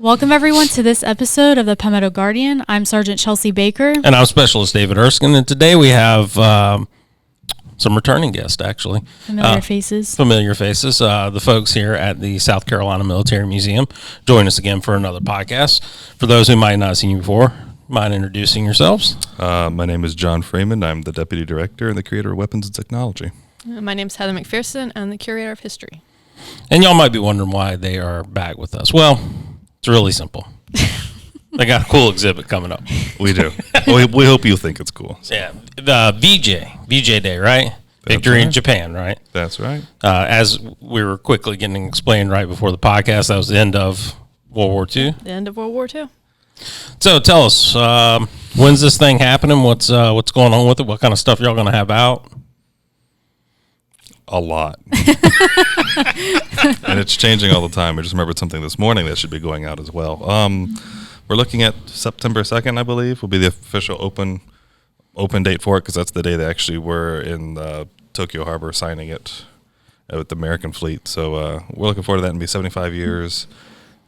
Welcome, everyone, to this episode of the Palmetto Guardian. I'm Sergeant Chelsea Baker. And I'm Specialist David Erskine. And today we have some returning guests, actually. Familiar faces. The folks here at the South Carolina Military Museum. Join us again for another podcast. For those who might not have seen you before, mind introducing yourselves? My name is John Freeman. I'm the Deputy Director and the Curator of Weapons and Technology. My name is Heather McPherson. I'm the Curator of History. And y'all might be wondering why they are back with us. Well, it's really simple. They got a cool exhibit coming up. We do. we hope you think it's cool. So. Yeah, the VJ Day, right? Victory in Japan, right? That's right. As we were quickly getting explained right before the podcast, that was the end of World War II. The end of World War II. So tell us, when's this thing happening? What's going on with it? What kind of stuff y'all going to have out? A lot. And it's changing all the time. I just remembered something this morning that should be going out as well. We're looking at September 2nd, I believe, will be the official open date for it, because that's the day they actually were in Tokyo Harbor signing it with the American fleet. So we're looking forward to that. It'll be 75 years.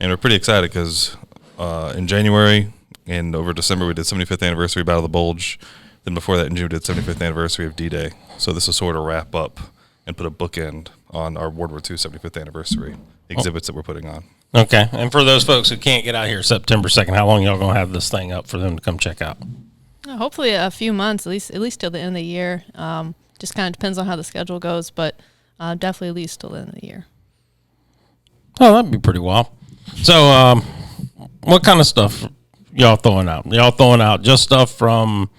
And we're pretty excited because in January and over December, we did 75th anniversary Battle of the Bulge. Then before that in June, we did 75th anniversary of D-Day. So this will sort of wrap up and put a bookend on our World War II 75th anniversary exhibits that we're putting on. Okay. And for those folks who can't get out here September 2nd, how long y'all going to have this thing up for them to come check out? Hopefully a few months, at least till the end of the year. Just kind of depends on how the schedule goes, but definitely at least till the end of the year. Oh, that'd be pretty wild. So what kind of stuff y'all throwing out? Y'all throwing out just stuff from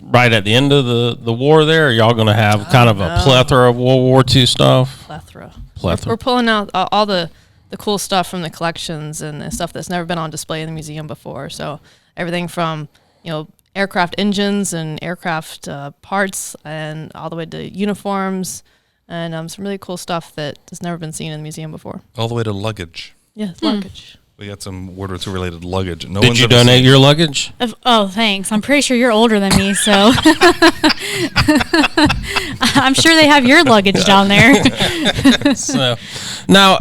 right at the end of the war there? Or y'all going to have kind of a plethora of World War II stuff? Plethora. We're pulling out all the cool stuff from the collections and the stuff that's never been on display in the museum before. So everything from, aircraft engines and aircraft parts and all the way to uniforms and some really cool stuff that has never been seen in the museum before. All the way to luggage. Yeah, luggage. We got some World War II related luggage. Did you donate your luggage? Oh, thanks. I'm pretty sure you're older than me, so I'm sure they have your luggage down there. So now,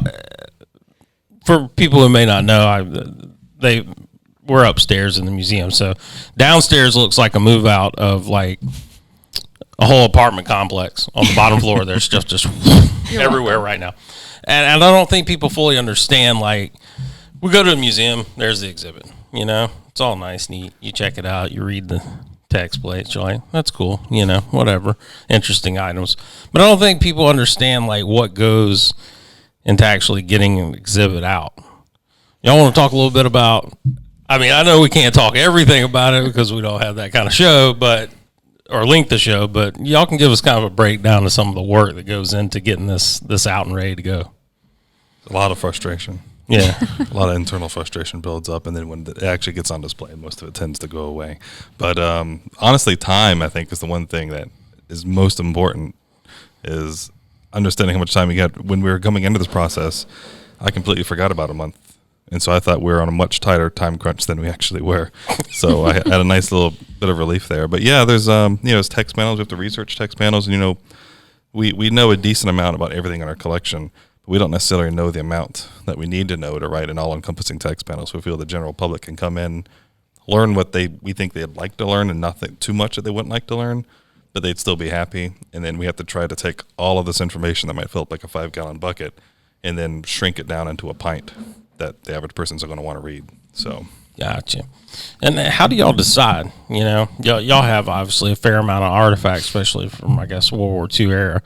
for people who may not know, we're upstairs in the museum. So downstairs looks like a move out of like a whole apartment complex. On the bottom floor, there's just everywhere right now, and I don't think people fully understand. Like, we go to a museum, there's the exhibit. It's all nice, neat. You check it out, you read the text plates, you're like, that's cool, whatever, interesting items. But I don't think people understand like what goes into actually getting an exhibit out. Y'all want to talk a little bit about? I mean, I know we can't talk everything about it because we don't have that kind of show, or length of show, but y'all can give us kind of a breakdown of some of the work that goes into getting this out and ready to go. A lot of frustration. Yeah. A lot of internal frustration builds up, and then when it actually gets on display, most of it tends to go away. But honestly, time, I think, is the one thing that is most important, is understanding how much time you get. When we were coming into this process, I completely forgot about a month. And so I thought we were on a much tighter time crunch than we actually were. So I had a nice little bit of relief there. But yeah, there's there's text panels. We have to research text panels, and we know a decent amount about everything in our collection. But we don't necessarily know the amount that we need to know to write an all-encompassing text panel. So we feel the general public can come in, learn what we think they'd like to learn, and nothing too much that they wouldn't like to learn, but they'd still be happy. And then we have to try to take all of this information that might fill up like a 5-gallon bucket and then shrink it down into a pint that the average person's going to want to read. So, gotcha. And how do y'all decide? Y'all have obviously a fair amount of artifacts, especially from, I guess, World War II era.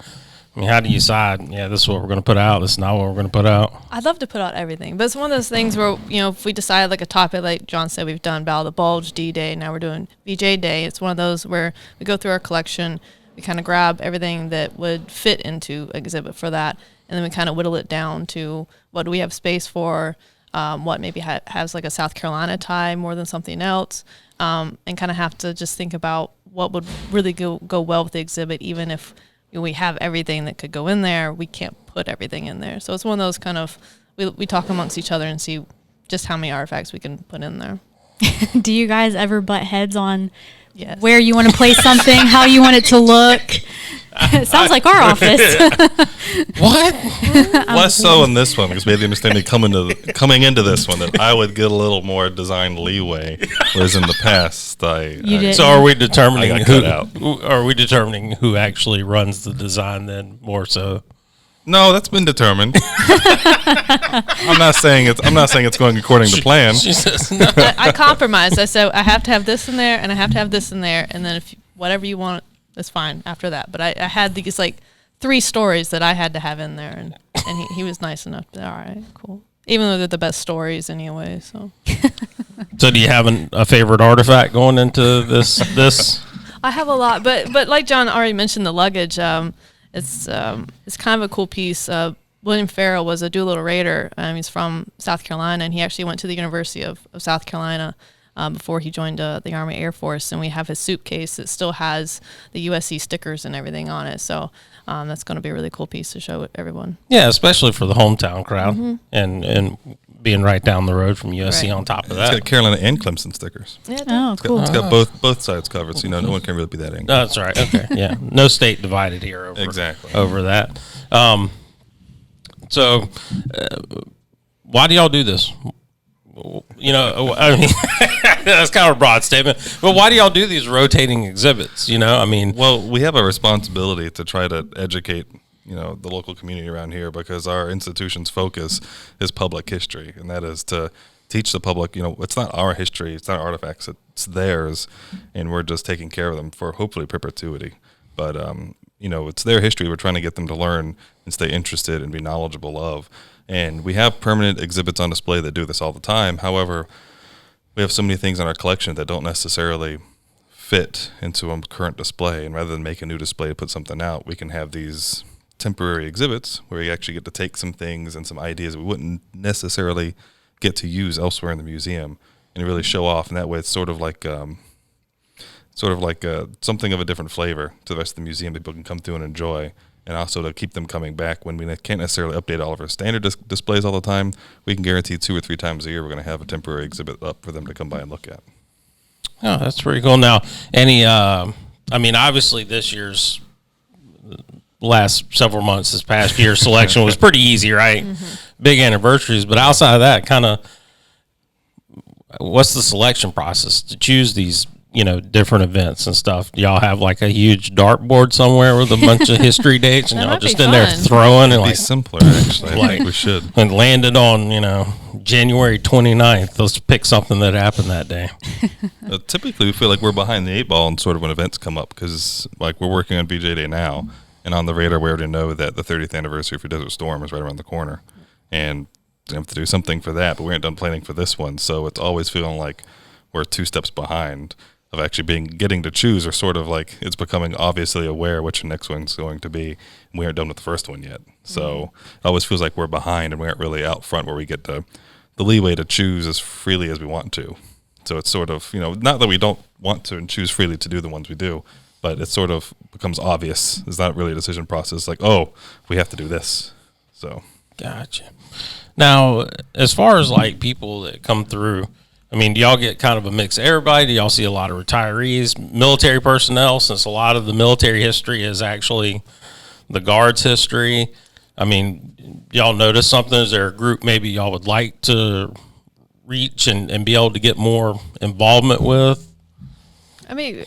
I mean, how do you decide? Yeah, this is what we're going to put out. This is not what we're going to put out. I'd love to put out everything, but it's one of those things where if we decide like a topic, like John said, we've done Battle of the Bulge, D-Day, now we're doing VJ Day. It's one of those where we go through our collection, we kind of grab everything that would fit into exhibit for that, and then we kind of whittle it down to what do we have space for, what maybe has like a South Carolina tie more than something else, and kind of have to just think about what would really go well with the exhibit. Even if we have everything that could go in there, we can't put everything in there. So it's one of those kind of, we talk amongst each other and see just how many artifacts we can put in there. Do you guys ever butt heads on where you want to place something, how you want it to look? It sounds like our office. What? Less so in this one because we had the understanding coming into this one that I would get a little more design leeway, whereas in the past did. So are we determining I got cut who? Are we determining who actually runs the design then more so? No, that's been determined. I'm not saying it's going according to plan. She says no. I compromised. I said I have to have this in there, and I have to have this in there, and then if whatever you want, that's fine after that. But I had these like 3 stories that I had to have in there, and he was nice enough to, all right, cool. Even though they're the best stories anyway. So. So do you have a favorite artifact going into this? I have a lot, but like John already mentioned, the luggage. It's kind of a cool piece. William Farrell was a Doolittle Raider. He's from South Carolina, and he actually went to the University of South Carolina before he joined the Army Air Force. And we have his suitcase that still has the USC stickers and everything on it. So that's going to be a really cool piece to show everyone. Yeah, especially for the hometown crowd and being right down the road from USC Right. on top of It's that. got Carolina and Clemson stickers. Yeah, Oh, cool. It's got both sides covered, so no one can really be that angry. That's right. Okay. Yeah. No state divided here over Exactly. over that. So, why do y'all do this? You know, I mean, that's kind of a broad statement, but why do y'all do these rotating exhibits? You know, I mean, Well, we have a responsibility to try to educate, the local community around here because our institution's focus is public history, and that is to teach the public, it's not our history, it's not artifacts, it's theirs, and we're just taking care of them for hopefully perpetuity. But, it's their history. We're trying to get them to learn and stay interested and be knowledgeable of. And we have permanent exhibits on display that do this all the time. However, we have so many things in our collection that don't necessarily fit into a current display. And rather than make a new display to put something out, we can have these temporary exhibits where you actually get to take some things and some ideas we wouldn't necessarily get to use elsewhere in the museum and really show off. And that way it's sort of like something of a different flavor to the rest of the museum that people can come through and enjoy. And also to keep them coming back when we can't necessarily update all of our standard displays all the time. We can guarantee 2 or 3 times a year we're going to have a temporary exhibit up for them to come by and look at. oh, that's pretty cool. Now, obviously this year's last several months, this past year's selection was pretty easy, right? Mm-hmm. Big anniversaries, but outside of that, kind of, what's the selection process to choose these? Different events and stuff. Do y'all have like a huge dartboard somewhere with a bunch of history dates and y'all That'd just be in there fun. throwing and It'd be like simpler, actually. I think we should. and landed on, January 29th. Let's pick something that happened that day. Typically, we feel like we're behind the 8 ball and sort of when events come up because like we're working on BJ Day now and on the radar we already know that the 30th anniversary for Desert Storm is right around the corner and we have to do something for that, but we aren't done planning for this one. So it's always feeling like we're 2 steps behind of actually getting to choose, or sort of like it's becoming obviously aware which the next one's going to be. And we aren't done with the first one yet. So it always feels like we're behind and we aren't really out front where we get the leeway to choose as freely as we want to. So it's sort of, not that we don't want to and choose freely to do the ones we do, but it sort of becomes obvious. It's not really a decision process like, oh, we have to do this. So. Gotcha. Now, as far as like people that come through, do y'all get kind of a mix of everybody? Do y'all see a lot of retirees, military personnel, since a lot of the military history is actually the Guard's history? Y'all notice something? Is there a group maybe y'all would like to reach and be able to get more involvement with?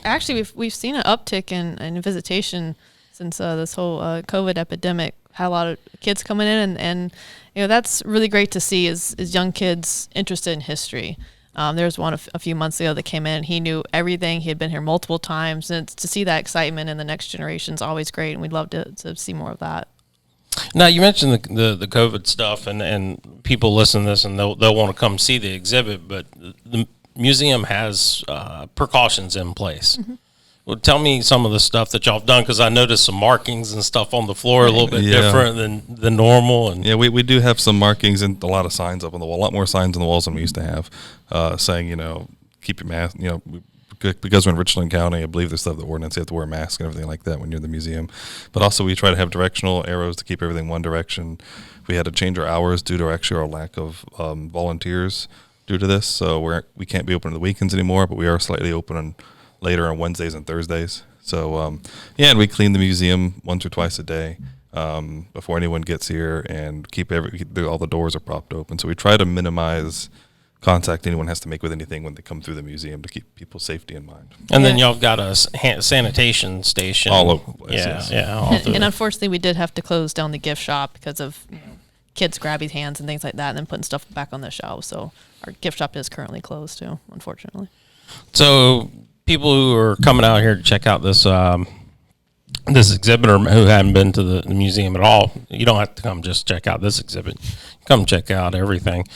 Actually, we've seen an uptick in visitation since this whole COVID epidemic. Had a lot of kids coming in, and that's really great to see is young kids interested in history. There was one a few months ago that came in. He knew everything. He had been here multiple times, and to see that excitement in the next generation is always great. And we'd love to see more of that. Now, you mentioned the COVID stuff, and people listen to this and they'll want to come see the exhibit, but the museum has precautions in place. Mm-hmm. Well, tell me some of the stuff that y'all have done, because I noticed some markings and stuff on the floor a little bit different than normal. And yeah, we do have some markings and a lot of signs up on the wall, a lot more signs on the walls than we used to have, saying, keep your mask, because we're in Richland County, I believe there's stuff the ordinance, you have to wear a mask and everything like that when you're in the museum. But also we try to have directional arrows to keep everything one direction. We had to change our hours due to our lack of volunteers due to this. So we can't be open on the weekends anymore, but we are slightly open later on Wednesdays and Thursdays. So, and we clean the museum once or twice a day before anyone gets here, and all the doors are propped open. So we try to minimize contact anyone has to make with anything when they come through the museum to keep people's safety in mind. And then y'all got a sanitation station All over the place. Yeah. All And unfortunately, we did have to close down the gift shop because of kids grabbing hands and things like that, and then putting stuff back on the shelves. So our gift shop is currently closed too, unfortunately. So people who are coming out here to check out this this exhibit, or who hadn't been to the museum at all, you don't have to come just check out this exhibit. Come check out everything.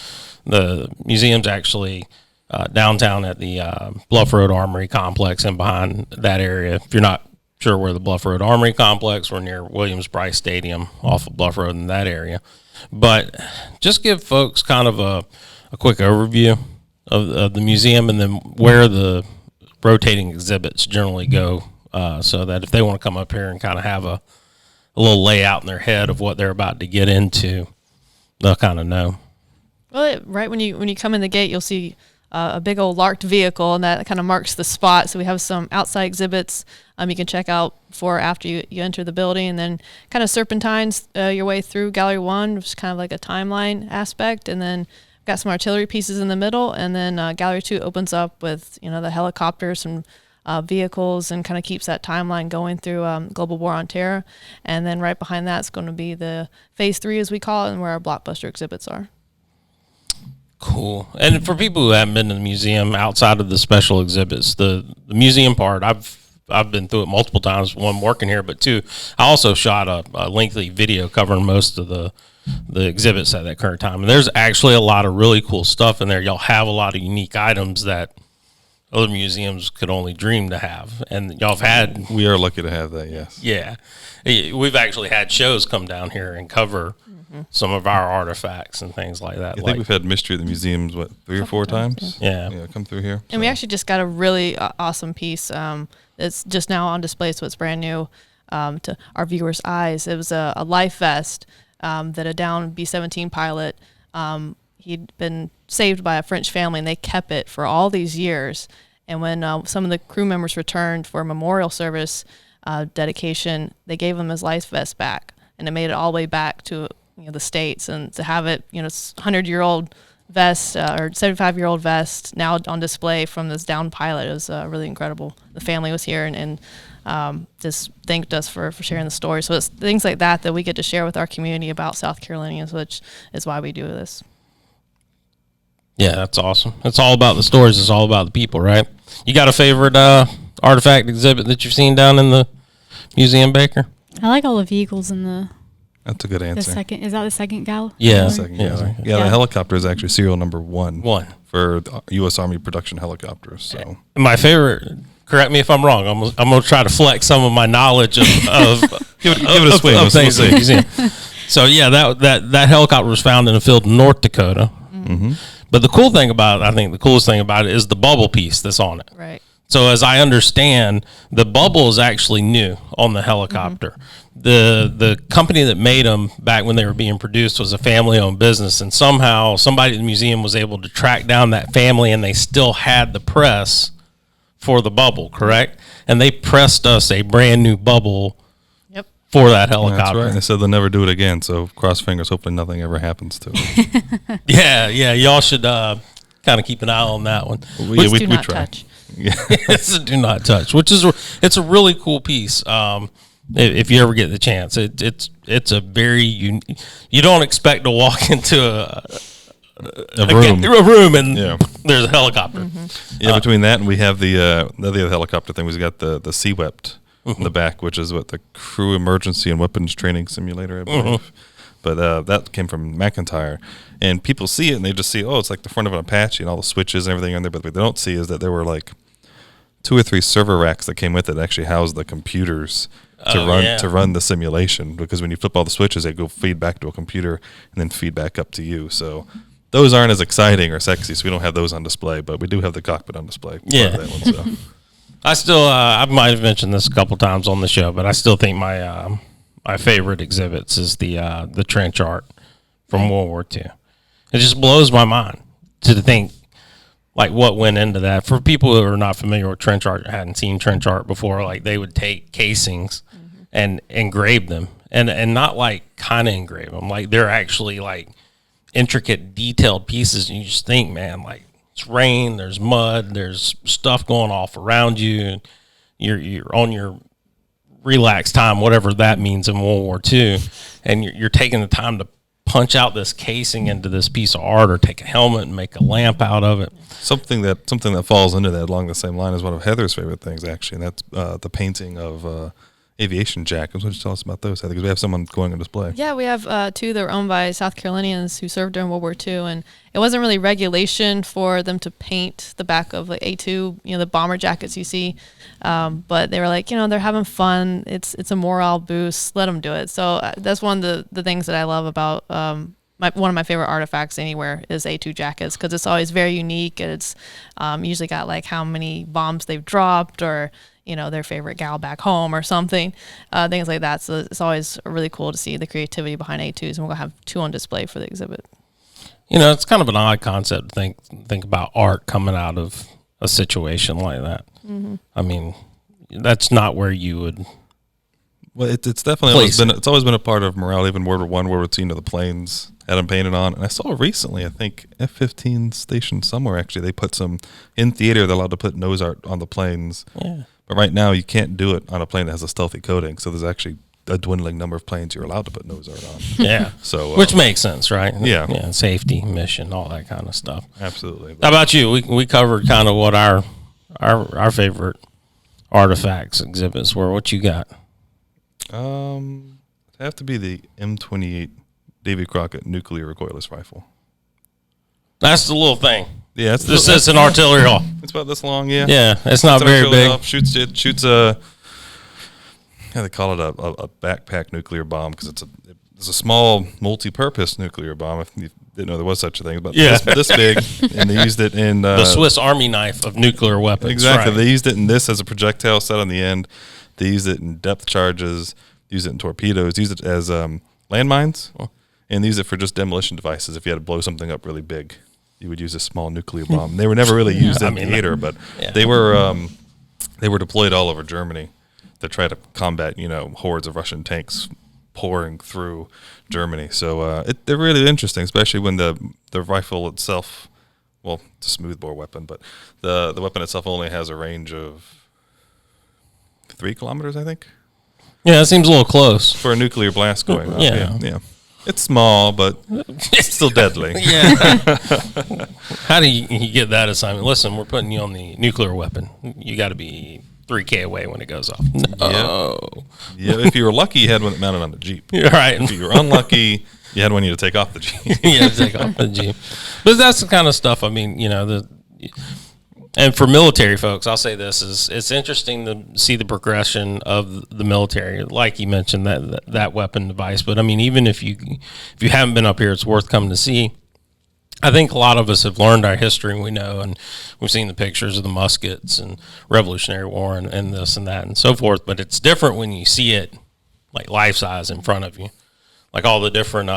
The museum's actually downtown at the Bluff Road Armory Complex, and behind that area, if you're not sure where the Bluff Road Armory Complex, we're near Williams-Brice Stadium off of Bluff Road in that area. But just give folks kind of a quick overview of the museum, and then where the rotating exhibits generally go, so that if they want to come up here and kind of have a little layout in their head of what they're about to get into, they'll kind of know. Well, right when you come in the gate, you'll see a big old larked vehicle, and that kind of marks the spot. So we have some outside exhibits you can check out before or after you enter the building, and then kind of serpentines your way through Gallery 1, which is kind of like a timeline aspect, and then got some artillery pieces in the middle, and then Gallery 2 opens up with the helicopters and vehicles, and kind of keeps that timeline going through Global War on Terror. And then right behind that is going to be the Phase 3, as we call it, and where our blockbuster exhibits are. Cool. And for people who haven't been to the museum outside of the special exhibits, the museum part, I've been through it multiple times, one working here, but two, I also shot a lengthy video covering most of the exhibits at that current time. And there's actually a lot of really cool stuff in there. Y'all have a lot of unique items that other museums could only dream to have. And y'all have had... We are lucky to have that, yes. Yeah. We've actually had shows come down here and cover some of our artifacts and things like that. I think we've had Mystery at the Museums, 3 or 4 times? Yeah. Come through here. And we actually just got a really awesome piece. It's just now on display, so it's brand new to our viewers' eyes. It was a life vest that a downed B-17 pilot, he'd been saved by a French family, and they kept it for all these years. And when some of the crew members returned for a memorial service dedication, they gave him his life vest back, and it made it all the way back to the States. And to have it, it's 100-year-old vest or 75-year-old vest now on display from this downed pilot is really incredible. The family was here and just thanked us for sharing the story. So it's things like that we get to share with our community about South Carolinians, which is why we do this. Yeah, that's awesome. It's all about the stories. It's all about the people, right? You got a favorite artifact exhibit that you've seen down in the museum, Baker? I like all the vehicles in the That's a good answer. second. Is that the second gallery? Yeah. The helicopter is actually serial number 1. 1. For the U.S. Army production helicopters. So my favorite, correct me if I'm wrong, I'm going to try to flex some of my knowledge of give it a swing. Of things in the museum. So, yeah, that helicopter was found in a field in North Dakota. Mm-hmm. But the cool thing about it, I think the coolest thing about it is the bubble piece that's on it. Right. So as I understand, the bubble is actually new on the helicopter. Mm-hmm. The company that made them back when they were being produced was a family-owned business, and somehow somebody at the museum was able to track down that family, and they still had the press for the bubble, correct? And they pressed us a brand new bubble for that helicopter. That's right. They said they'll never do it again, so cross fingers, hopefully nothing ever happens to it. Yeah, y'all should kind of keep an eye on that one. We do not try. touch. Yeah. It's a do not touch, it's a really cool piece. If you ever get the chance, it's a very unique. You don't expect to walk into a room and there's a helicopter. Mm-hmm. Yeah, between that and we have the other helicopter thing. We've got the Sea-Wept in the back, which is what the Crew Emergency and Weapons Training Simulator, I believe. But that came from McIntyre, and people see it and they just see, it's like the front of an Apache and all the switches and everything on there. But what they don't see is that there were like 2 or 3 server racks that came with it that actually housed the computers to run the simulation. Because when you flip all the switches, they go feed back to a computer and then feed back up to you. So those aren't as exciting or sexy, so we don't have those on display. But we do have the cockpit on display. Yeah. That one, so. I still, I might have mentioned this a couple times on the show, but I still think my favorite exhibits is the trench art from World War II. It just blows my mind to think like what went into that. For people who are not familiar with trench art, hadn't seen trench art before, like they would take casings and engrave them, and not like kind of engrave them, like they're actually like intricate, detailed pieces. And you just think, man, like it's rain, there's mud, there's stuff going off around you. You're on your relaxed time, whatever that means in World War II, and you're taking the time to punch out this casing into this piece of art, or take a helmet and make a lamp out of it. Something that falls into that along the same line is one of Heather's favorite things, actually, and that's the painting of aviation jackets. Why don't you tell us about those, Heather? Because we have someone going on display. Yeah, we have two that were owned by South Carolinians who served during World War II, and it wasn't really regulation for them to paint the back of like A2, the bomber jackets you see, but they were like, they're having fun. It's a morale boost. Let them do it. So that's one of the things that I love about one of my favorite artifacts anywhere is A2 jackets, because it's always very unique, and it's usually got like how many bombs they've dropped, or their favorite gal back home or something, things like that. So it's always really cool to see the creativity behind A2s, and we're going to have two on display for the exhibit. It's kind of an odd concept to think about art coming out of a situation like that. Mm-hmm. I mean, that's not where you would. Well, it's definitely always been a part of morale. Even World War I, World War II, the planes had them painted on. And I saw recently, I think F-15 stationed somewhere, actually, they put some in theater. They're allowed to put nose art on the planes. Yeah. But right now, you can't do it on a plane that has a stealthy coating. So there's actually a dwindling number of planes you're allowed to put nose art on. Yeah. So which makes sense, right? Yeah. Yeah. Safety, mission, all that kind of stuff. Absolutely. How about you? We covered kind of what our favorite artifacts exhibits were. What you got? It'd have to be the M28 Davy Crockett nuclear recoilless rifle. That's the little thing. Yeah, this is an artillery haul. It's about this long, yeah. Yeah, it's not very big. Shoots a, they call it a backpack nuclear bomb, because it's a small multi-purpose nuclear bomb. If you didn't know there was such a thing, but this big, and they used it in the Swiss Army knife of nuclear weapons. Exactly, right. They used it in this as a projectile set on the end. They used it in depth charges. Used it in torpedoes. Used it as landmines, and they used it for just demolition devices. If you had to blow something up really big, you would use a small nuclear bomb. They were never really used in theater, but they were deployed all over Germany to try to combat hordes of Russian tanks pouring through Germany. So they're really interesting, especially when the rifle itself, well, it's a smoothbore weapon, but the weapon itself only has a range of 3 kilometers, I think. Yeah, it seems a little close for a nuclear blast going on. Yeah. It's small, but it's still deadly. Yeah. How do you get that assignment? Listen, we're putting you on the nuclear weapon. You got to be 3K away when it goes off. No. Yeah. If you were lucky, you had one mounted on the Jeep. Right. If you were unlucky, you had one you had to take off the Jeep. Yeah, take off the Jeep. But that's the kind of stuff. I mean, and for military folks, I'll say this is it's interesting to see the progression of the military. Like you mentioned, that weapon device. But I mean, even if you haven't been up here, it's worth coming to see. I think a lot of us have learned our history, and we know, and we've seen the pictures of the muskets and Revolutionary War and this and that and so forth. But it's different when you see it like life size in front of you, like all the different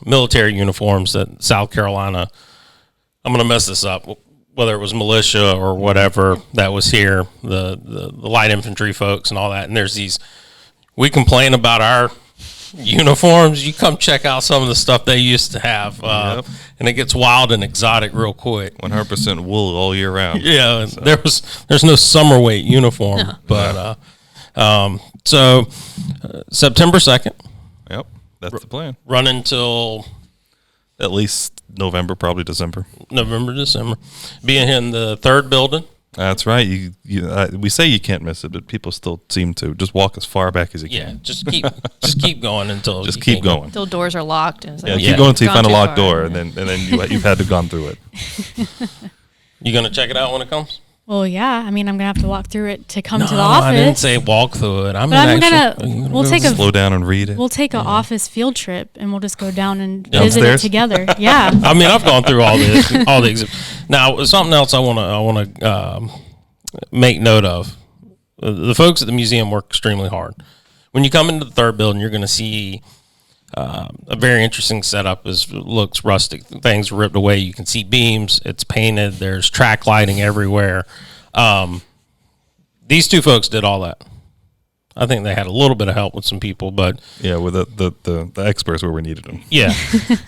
military uniforms that South Carolina. I'm going to mess this up. Whether it was militia or whatever that was here, the light infantry folks and all that. And there's we complain about our uniforms. You come check out some of the stuff they used to have. And it gets wild and exotic real quick. 100% wool all year round. Yeah. So. There's no summer weight uniform, but, so September 2nd. Yep. That's the plan. Run until at least November, probably December. December. Being in the third building. That's right. We say you can't miss it, but people still seem to. Just walk as far back as you can. Yeah, just keep going until just keep going until doors are locked. And keep going until you find a locked door, and then you've had to gone through it. You gonna check it out when it comes? Well, yeah. I mean, I'm gonna have to walk through it to come to the office. I didn't say walk through it. We'll slow down and read it. We'll take an office field trip, and we'll just go down and Downstairs? visit it together. Yeah. I mean, I've gone through all the exhibits. Now, something else I want to make note of. The folks at the museum work extremely hard. When you come into the third building, you're going to see a very interesting setup. Looks rustic. Things ripped away. You can see beams. It's painted. There's track lighting everywhere. These two folks did all that. I think they had a little bit of help with some people, but yeah, with the experts where we needed them. Yeah,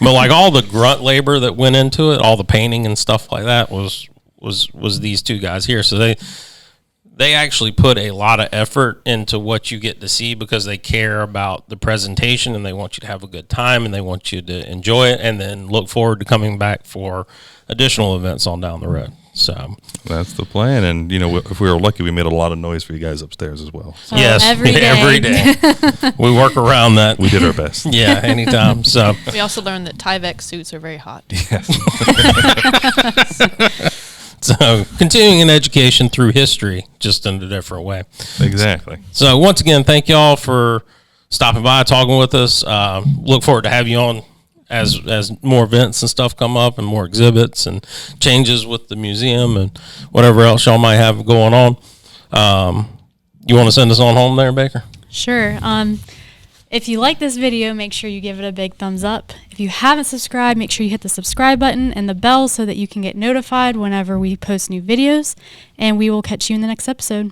but like all the grunt labor that went into it, all the painting and stuff like that was these two guys here. So they actually put a lot of effort into what you get to see because they care about the presentation and they want you to have a good time and they want you to enjoy it and then look forward to coming back for additional events on down the road. So that's the plan, and if we were lucky, we made a lot of noise for you guys upstairs as well. So. Yes, every day. Every day. We work around that. We did our best. Yeah, anytime. So we also learned that Tyvek suits are very hot. Yes. So continuing in education through history, just in a different way. Exactly. So once again, thank y'all for stopping by, talking with us. Look forward to have you on as more events and stuff come up and more exhibits and changes with the museum and whatever else y'all might have going on. You want to send us on home there, Baker? Sure. If you like this video, make sure you give it a big thumbs up. If you haven't subscribed, make sure you hit the subscribe button and the bell so that you can get notified whenever we post new videos. And we will catch you in the next episode.